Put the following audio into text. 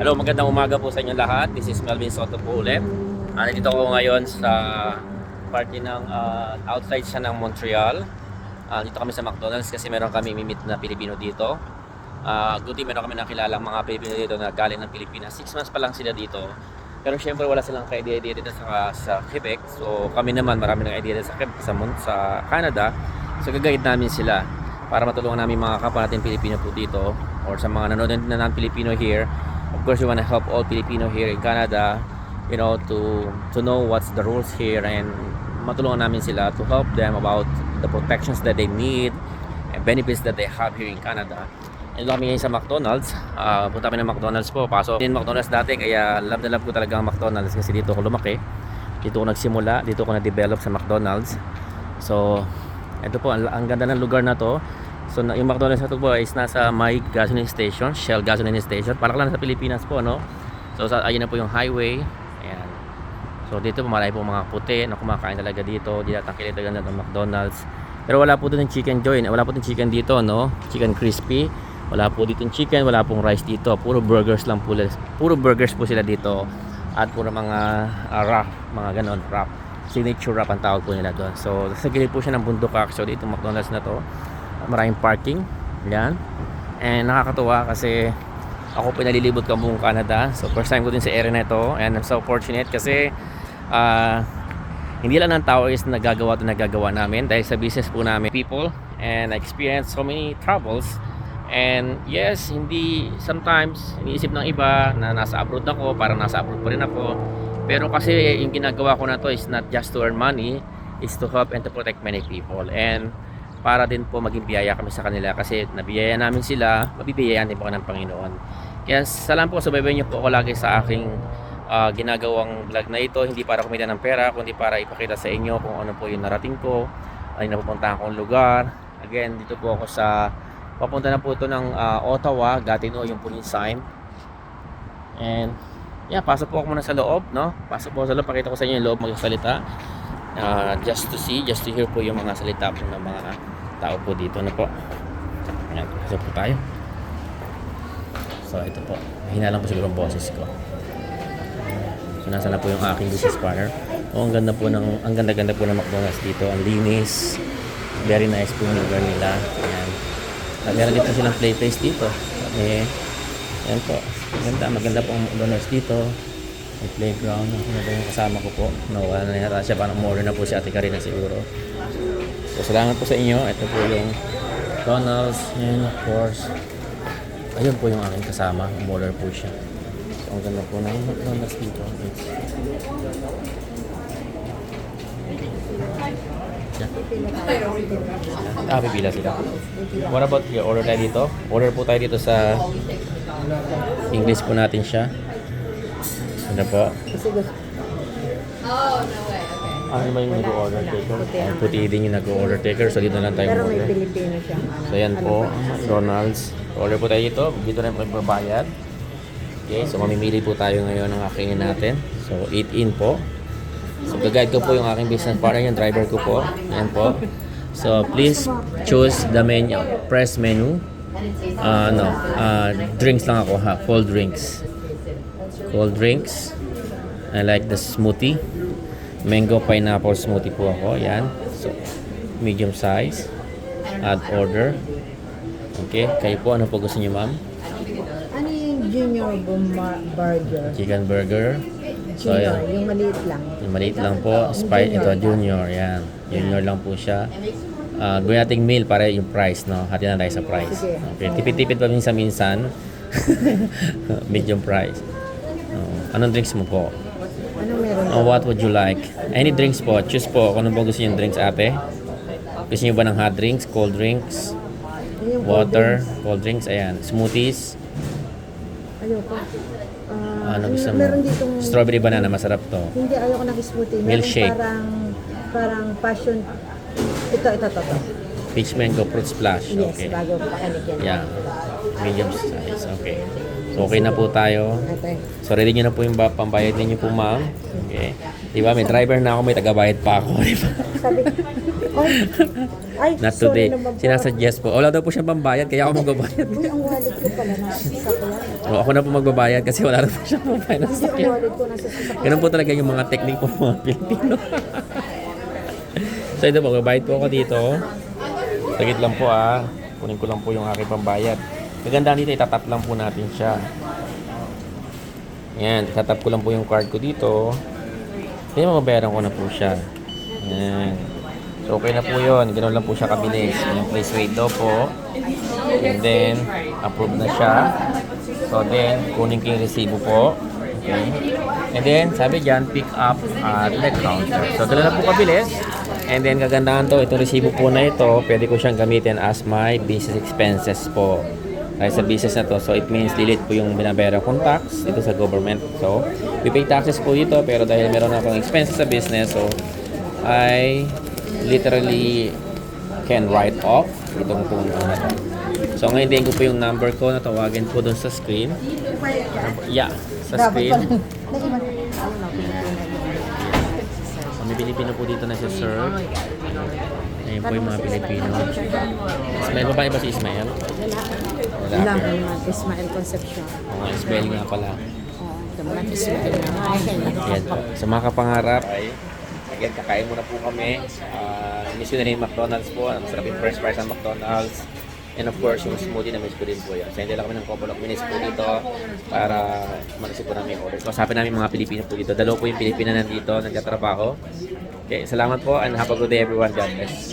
Hello, magandang umaga po sa inyo lahat. This is Melvin Soto po ulit. Nandito ako ngayon sa party ng outside siya ng Montreal. Dito kami sa McDonald's kasi meron kami mimit na Pilipino dito. Good thing meron kami nakilalang mga Pilipino dito na galing ng Pilipinas. 6 months pa lang sila dito. Pero syempre wala silang ka-idea dito sa Quebec. So kami naman marami ng idea sa Quebec, sa Canada. So gagayad namin sila para matulungan namin mga kapwa natin Pilipino po dito or sa mga nanonood na non-Filipino here. Of course, we want to help all Filipino here in Canada, you know, to know what's the rules here and matulungan namin sila to help them about the protections that they need and benefits that they have here in Canada. And kami ngayon sa McDonald's. Punta kami ng McDonald's po. Pasok din McDonald's dati kaya love na love ko talaga ang McDonald's kasi dito ako lumaki. Dito ako nagsimula, dito ako na-develop sa McDonald's. So, ito po, ang ganda ng lugar na to. So yung McDonald's na ito po is nasa may gasoline station, Shell gasoline station. Parang lang sa Pilipinas po, no? So ayun na po yung highway. Ayan. So dito po marami po mga puti na kumakain talaga dito. Di natin kilala ng McDonald's. Pero wala po dito yung chicken joy. Wala po yung chicken dito, no? Chicken crispy. Wala po dito yung chicken, wala pong rice dito. Puro burgers lang po. Puro burgers po sila dito. At puro mga wrap, mga ganon, wrap. Signature wrap ang tawag po nila doon. So sa gilid po siya ng bundok actually itong McDonald's na to. Maraming parking. Yan. And nakakatuwa kasi ako pinalilibot ko buong Canada. So first time ko din sa area na ito. And I'm so fortunate kasi hindi lang ng tao is nagagawa namin dahil sa business po namin people. And I experienced so many troubles. And yes, hindi sometimes iniisip ng iba na nasa abroad ako, parang nasa abroad pa rin ako. Pero kasi yung ginagawa ko na to is not just to earn money, is to help and to protect many people. And para din po maging biyaya kami sa kanila kasi nabiyaya namin sila, mabibiyayaan din po ng Panginoon. Kaya salamat po, subaybayan niyo po ako lagi sa aking ginagawang vlog na ito, hindi para kumita ng pera, kundi para ipakita sa inyo kung ano po yung narating ko, ay napupuntahan kong lugar. Again, dito po ako sa papunta na po ito ng Ottawa, Gatineau yung Pulinsime. And yeah, pasok po ako muna sa loob, no? Pasok po sa loob, pakita ko sa inyo yung loob magsasalita. Just to see, just to hear po yung mga salita po ng mga tao po dito na po. Ayan, pasok po tayo. So ito po, hina lang po siguro ang boses ko. So nasa na po yung aking business partner. Ang ganda po ng, ang ganda-ganda po ng McDonald's dito. Ang linis, very nice po yung lugar nila. Ayan. Meron dito silang play place dito. Okay. Ayan po, maganda po ang McDonald's dito. May playground. Ano ba yung kasama ko po? Nawala na yata siya. Parang umorder na po si Ate Karina siguro. So salamat po sa inyo. Ito po yung McDonald's. And of course, ayun po yung aking kasama. Umorder po siya. So ang ganda po ng McDonald's dito. Pipila sila. What about your order tayo dito? Order po tayo dito sa English po natin siya. Ano po? Oh, no way. Okay. Ano ba yung nag-order taker? Puti din yung nag-order taker. So dito lang tayo Pero may order. Pilipino siya. So yan po, McDonald's. Order po tayo dito. Dito rin po magbabayad. Okay, so mamimili po tayo ngayon ng akingin natin. So eat in po. So gagayad ko po yung aking business partner, yung driver ko po. Yan po. So please choose the menu. Press menu. Drinks lang ako ha. Cold drinks. Cold drinks. I like the smoothie. Mango pineapple smoothie po ako. Yan. So, medium size. Add order. Okay. Kayo po, ano po gusto niyo, ma'am? Ano yung junior burger? Chicken burger. So, Junior, yan. yung maliit lang. Yung maliit lang po. Spice. Ito, junior. Yan. Junior lang po siya. Gawin nating meal para yung price, no? Hati na tayo sa price. Sige. Okay. Tipid-tipid pa minsan. Medium price. Anong drinks mo po? Ano meron? What would you like? Any drinks po. Choose po. Kung ano po gusto niyo drinks, ate. Gusto niyo ba ng hot drinks, cold drinks, Yung water, cold drinks, ayan. Smoothies. Ayoko. Ano gusto mo? Meron ditong... Strawberry banana, masarap to. Hindi, ayoko nag-smoothie. Meron Milkshake. parang passion. Ito. Peach mango, fruit splash. Yes, Okay. bago pakanig yan. Yeah. Medium size. Okay. So, okay na po tayo. Ate. So, ready nyo na po yung pambayad ninyo po, ma'am. Okay. Diba, may driver na ako, may tagabayad pa ako. Diba? sabi ko, ay, Not sorry today. naman po. Sinasuggest po. Wala daw po siyang pambayad, kaya ako magbabayad. Uy, ang wallet ko pala nasa sasakyan. O, ako na po magbabayad kasi wala na po siyang pambayad ng Hindi, ang sasakyan. wallet ko nasa sasakyan. Ganun po talaga yung mga technique po ng mga Pilipino. So ito po, magbabayad po ako dito. Sagit lang po kunin ko lang po yung aking pambayad. Maganda dito, itatap lang po natin siya. Ayan, itatap ko lang po yung card ko dito. Kaya mababayaran ko na po siya. Ayan. So okay na po yun. Ganoon lang po siya kabilis. Ayan, please wait daw po. And then, approve na siya. So then, kunin ko yung resibo po. Okay. And then, sabi dyan, pick up at the counter. So, dala na po kabilis. And then, kagandahan to, itong resibo po na ito, pwede ko siyang gamitin as my business expenses po. Dahil sa business na to, so it means delete po yung binabayaran kong tax dito sa government. So, we pay taxes po dito, pero dahil meron akong expenses sa business, so, I literally can write off itong na to. So, ngayon din ko po yung number ko na tawagin po dun sa screen. Yeah, sa screen. So, may Pilipino po dito na si Sir. Ayun po yung mga Pilipino. Ismael, babae ba si Ismael? Ilang Wala. naman, Ismael Concepcion. Ismael nga pala. Naman Ismael naman. Yan po. Sa mga kapangarap ay again, kakain muna po kami. Miss ko na rin yung McDonald's po. Ang sarap yung first price ng McDonald's. And of course, yung smoothie na miss ko din po yan. So, hindi lang kami ng couple of minutes po dito para mag-isip po namin yung orders. So, kasapin namin mga Pilipino po dito. Dalawa po yung Pilipina nandito, nagtatrabaho. Okay, salamat po and have a good day everyone. God bless.